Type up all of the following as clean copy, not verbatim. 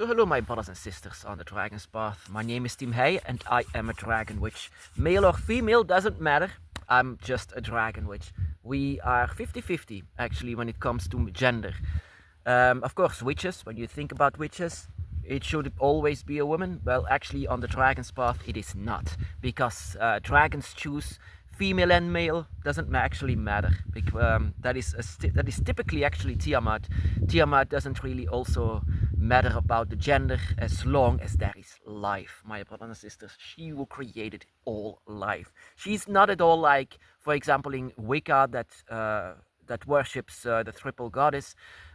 So hello my brothers and sisters on the Dragon's Path. My name is Tim Hey and I am a Dragon Witch. Male or female doesn't matter. I'm just a Dragon Witch. We are 50-50 actually when it comes to gender. Of course witches, when you think about witches, it should always be a woman. Well, actually on the Dragon's Path it is not. Because dragons choose female and male, doesn't actually matter. That is typically actually Tiamat. Tiamat doesn't really also matter about the gender as long as there is life, my brothers and sisters. She who created all life. She's not at all like, for example, in Wicca that worships the triple goddess.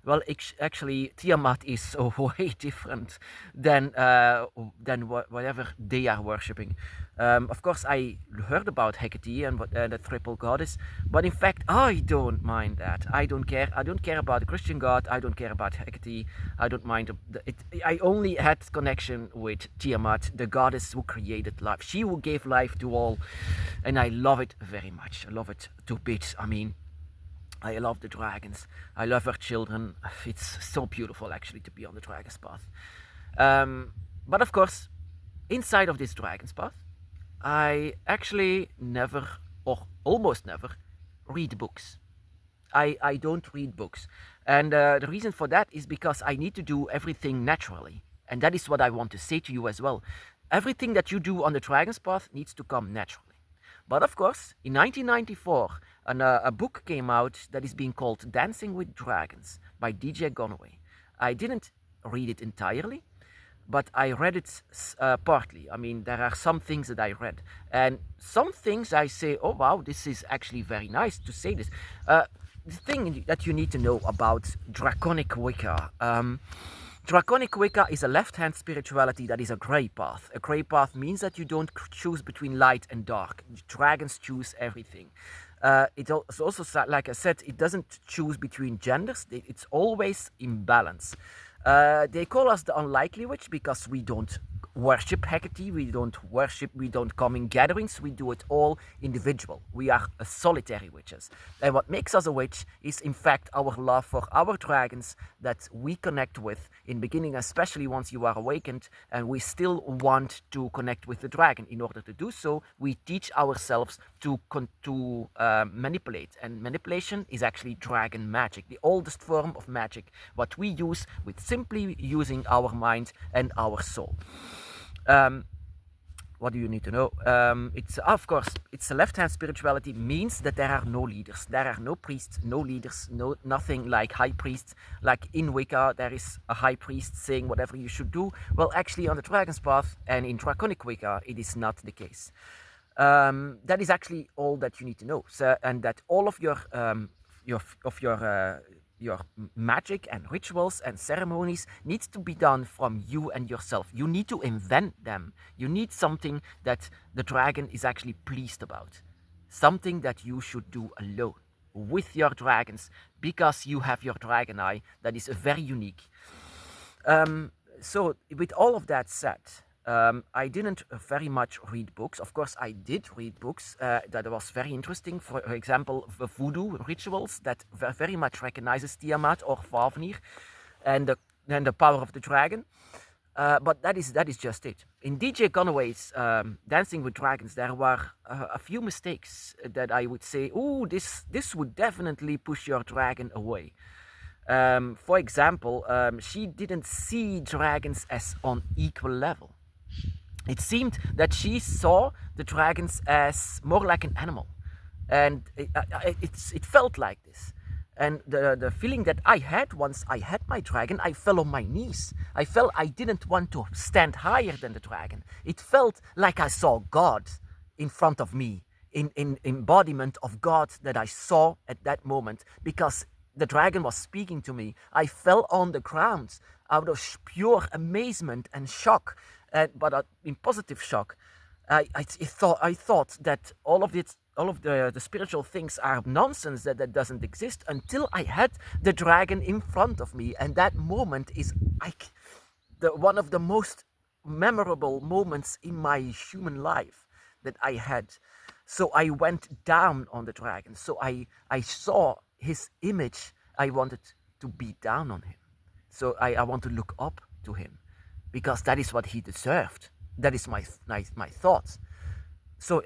Well, actually, Tiamat is way different than whatever they are worshipping. Of course, I heard about Hecate and the triple goddess, but in fact, I don't mind that. I don't care. I don't care about the Christian God. I don't care about Hecate. I don't mind it. I only had connection with Tiamat, the goddess who created life. She who gave life to all, and I love it very much. I love it to bits. I mean, I love the dragons. I love her children. It's so beautiful actually to be on the Dragon's Path. But of course, inside of this Dragon's Path, I actually never, or almost never, read books. I don't read books. And the reason for that is because I need to do everything naturally. And that is what I want to say to you as well. Everything that you do on the Dragon's Path needs to come naturally. But of course, in 1994, a book came out that is being called Dancing with Dragons by DJ Conway. I didn't read it entirely, but I read it partly. I mean, there are some things that I read. And some things I say, oh wow, this is actually very nice to say this. The thing that you need to know about Draconic Wicca. Draconic Wicca is a left-hand spirituality that is a grey path. A grey path means that you don't choose between light and dark. Dragons choose everything. It's also, like I said, it doesn't choose between genders. It's always in balance. They call us the unlikely witch because we don't worship Hecate, we don't come in gatherings, we do it all individual. We are solitary witches. And what makes us a witch is in fact our love for our dragons that we connect with in beginning, especially once you are awakened, and we still want to connect with the dragon. In order to do so, we teach ourselves to manipulate, and manipulation is actually dragon magic, the oldest form of magic, what we use with simply using our mind and our soul. What do you need to know? It's of course, it's a left-hand spirituality, means that there are no leaders, there are no priests, no leaders, nothing like high priests. Like in Wicca, there is a high priest saying whatever you should do. Well, actually, on the Dragon's Path and in Draconic Wicca, it is not the case. That is actually all that you need to know. So, and that all of your magic and rituals and ceremonies needs to be done from you and yourself. You need to invent them. You need something that the dragon is actually pleased about. Something that you should do alone with your dragons, because you have your dragon eye that is very unique. So with all of that said, I didn't very much read books. Of course, I did read books that was very interesting. For example, the voodoo rituals that very much recognizes Tiamat or Fafnir and the power of the dragon. But that is just it. In DJ Conway's Dancing with Dragons, there were a few mistakes that I would say, oh, this would definitely push your dragon away. For example, she didn't see dragons as on equal level. It seemed that she saw the dragons as more like an animal, and it felt like this. And the feeling that I had once I had my dragon, I fell on my knees. I didn't want to stand higher than the dragon. It felt like I saw God in front of me, in embodiment of God that I saw at that moment, because the dragon was speaking to me. I fell on the ground out of pure amazement and shock. But in positive shock, I thought that all of the spiritual things are nonsense, that doesn't exist, until I had the dragon in front of me, and that moment is like one of the most memorable moments in my human life that I had. So I went down on the dragon. So I saw his image. I wanted to be down on him. So I want to look up to him. because that is what he deserved. That is my thoughts. So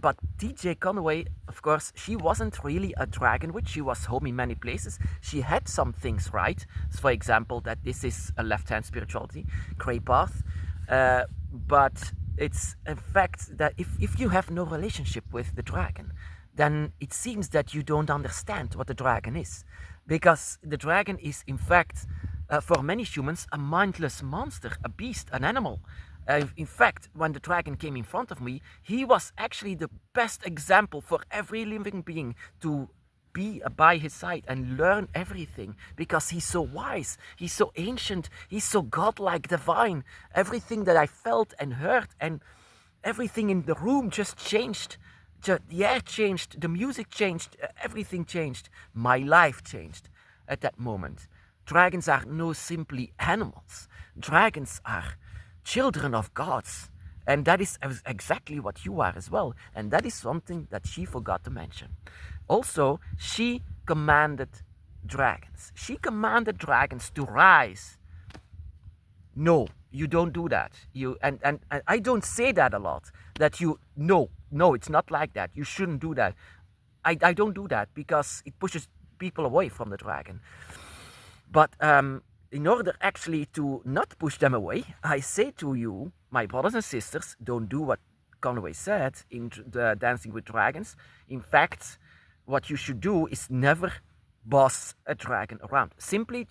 but DJ Conway, of course, she wasn't really a dragon witch. She was home in many places. She had some things right. So for example, that this is a left-hand spirituality, gray path. But it's a fact that if you have no relationship with the dragon, then it seems that you don't understand what the dragon is. Because the dragon is, in fact, for many humans, a mindless monster, a beast, an animal. In fact, when the dragon came in front of me, he was actually the best example for every living being to be by his side and learn everything, because he's so wise, he's so ancient, he's so godlike, divine. Everything that I felt and heard and everything in the room just changed. The air changed, the music changed, everything changed. My life changed at that moment. Dragons are no simply animals. Dragons are children of gods. And that is exactly what you are as well. And that is something that she forgot to mention. Also, she commanded dragons. She commanded dragons to rise. No, you don't do that. And I don't say that a lot. That you, no, it's not like that. You shouldn't do that. I don't do that because it pushes people away from the dragon. But in order actually to not push them away, I say to you, my brothers and sisters, don't do what Conway said in the Dancing with Dragons. In fact, what you should do is never boss a dragon around. Simply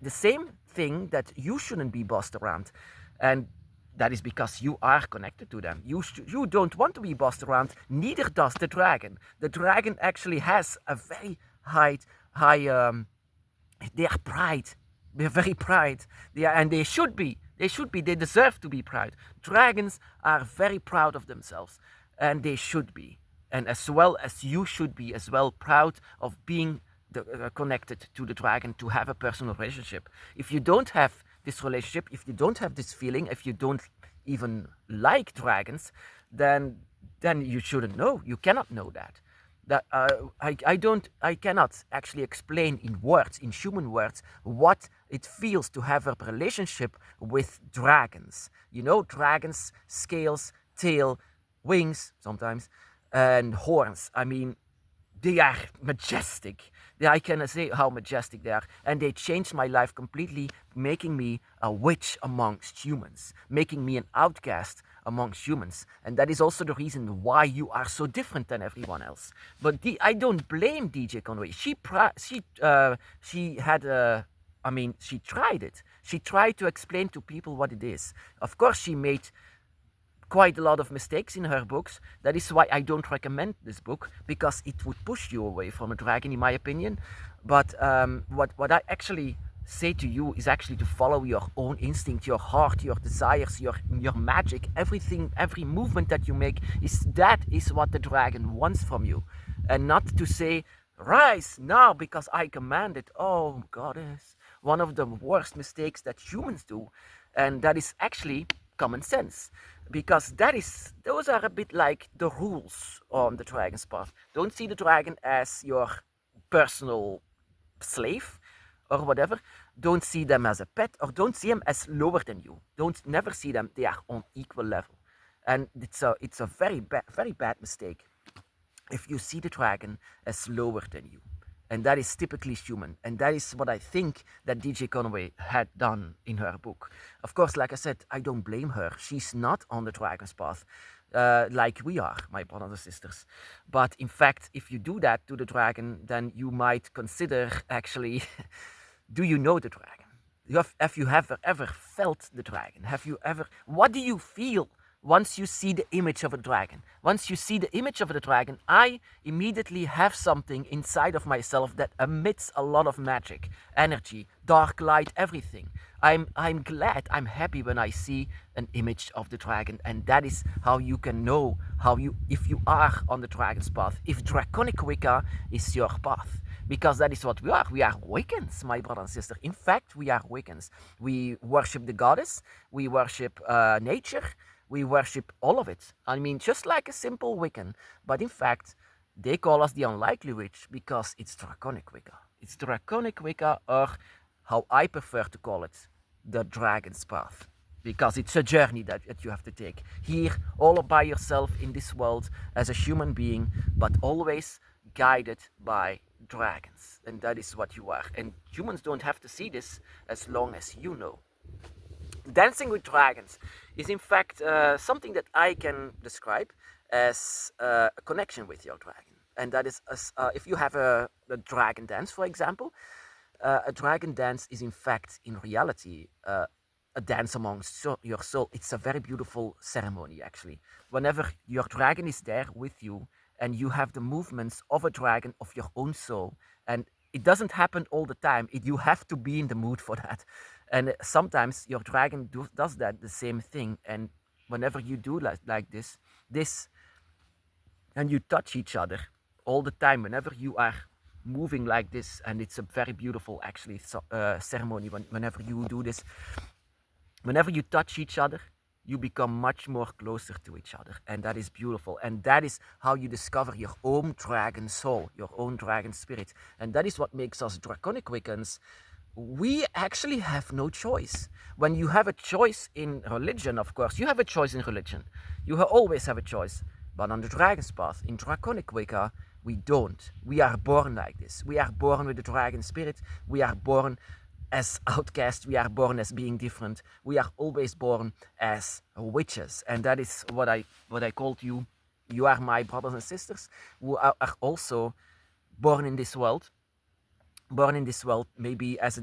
the same thing that you shouldn't be bossed around. And that is because you are connected to them. You don't want to be bossed around, neither does the dragon. The dragon actually has a very high their pride. They're very proud. And they should be. They deserve to be proud. Dragons are very proud of themselves. And they should be. And as well as you should be as well proud of being connected to the dragon, to have a personal relationship. If you don't have this relationship, if you don't have this feeling, if you don't even like dragons, then you shouldn't know. You cannot know that. That I cannot actually explain in words, in human words, what it feels to have a relationship with dragons. You know, dragons, scales, tail, wings sometimes, and horns. I mean, they are majestic. I cannot say how majestic they are. And they changed my life completely, making me a witch amongst humans, making me an outcast amongst humans. And that is also the reason why you are so different than everyone else. But I don't blame DJ Conway. She tried it. She tried to explain to people what it is. Of course, she made quite a lot of mistakes in her books. That is why I don't recommend this book, because it would push you away from a dragon, in my opinion. But what I actually say to you is actually to follow your own instinct, your heart, your desires, your magic, everything, every movement that you make that is what the dragon wants from you. And not to say, rise now because I command it. Oh, goddess. One of the worst mistakes that humans do. And that is actually common sense. Because those are a bit like the rules on the dragon's path. Don't see the dragon as your personal slave or whatever. Don't see them as a pet, or don't see them as lower than you. Never see them. They are on equal level. And it's a very bad mistake if you see the dragon as lower than you. And that is typically human. And that is what I think that DJ Conway had done in her book. Of course, like I said, I don't blame her. She's not on the dragon's path like we are, my brothers and sisters. But in fact, if you do that to the dragon, then you might consider actually, do you know the dragon? Have you ever felt the dragon? What do you feel once you see the image of a dragon? Once you see the image of the dragon, I immediately have something inside of myself that emits a lot of magic, energy, dark light, everything. I'm glad, I'm happy when I see an image of the dragon, and that is how you can know if you are on the dragon's path, if draconic Wicca is your path. Because that is what we are. We are Wiccans, my brother and sister. In fact, we are Wiccans. We worship the goddess, we worship nature, we worship all of it. I mean, just like a simple Wiccan. But in fact, they call us the unlikely witch because it's draconic Wicca. It's draconic Wicca, or how I prefer to call it, the dragon's path, because it's a journey that you have to take here all by yourself in this world as a human being, but always guided by dragons. And that is what you are. And humans don't have to see this as long as you know. Dancing with dragons is in fact something that I can describe as a connection with your dragon. And that is, if you have a dragon dance, for example, a dragon dance is in fact, in reality, a dance amongst your soul. It's a very beautiful ceremony, actually. Whenever your dragon is there with you and you have the movements of a dragon of your own soul, and it doesn't happen all the time. You have to be in the mood for that. And sometimes your dragon does that, the same thing. And whenever you do like this, and you touch each other all the time, whenever you are moving like this, and it's a very beautiful, actually, ceremony. Whenever you do this, whenever you touch each other, you become much more closer to each other, and that is beautiful. And that is how you discover your own dragon soul, your own dragon spirit. And that is what makes us draconic Wiccans. We actually have no choice. When you have a choice in religion, of course, you have a choice in religion. You always have a choice. But on the dragon's path, in draconic Wicca, we don't. We are born like this. We are born with the dragon spirit. We are born as outcasts. We are born as being different. We are always born as witches. And that is what I called you. You are my brothers and sisters who are also born in this world. Born in this world, maybe as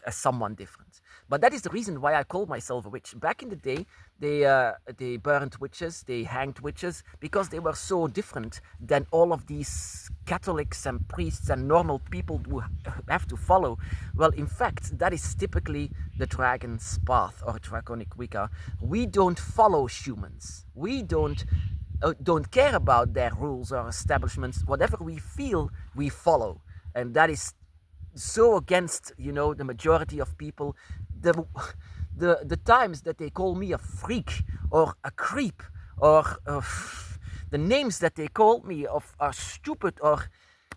someone different. But that is the reason why I call myself a witch. Back in the day, they burned witches, they hanged witches, because they were so different than all of these Catholics and priests and normal people who have to follow. Well, in fact, that is typically the dragon's path, or draconic Wicca. We don't follow humans. We don't care about their rules or establishments. Whatever we feel, we follow. And that is so against, the majority of people. The times that they call me a freak or a creep, or the names that they call me are stupid or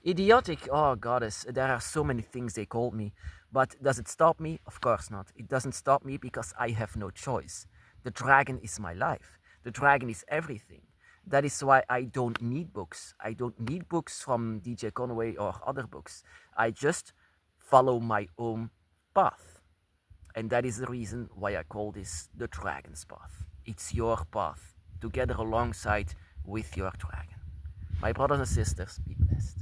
idiotic. Oh goddess, there are so many things they called me. But does it stop me? Of course not. It doesn't stop me, because I have no choice. The dragon is my life. The dragon is everything. That is why I don't need books. I don't need books from DJ Conway or other books. I just follow my own path. And that is the reason why I call this the dragon's path. It's your path, together alongside with your dragon. My brothers and sisters, be blessed.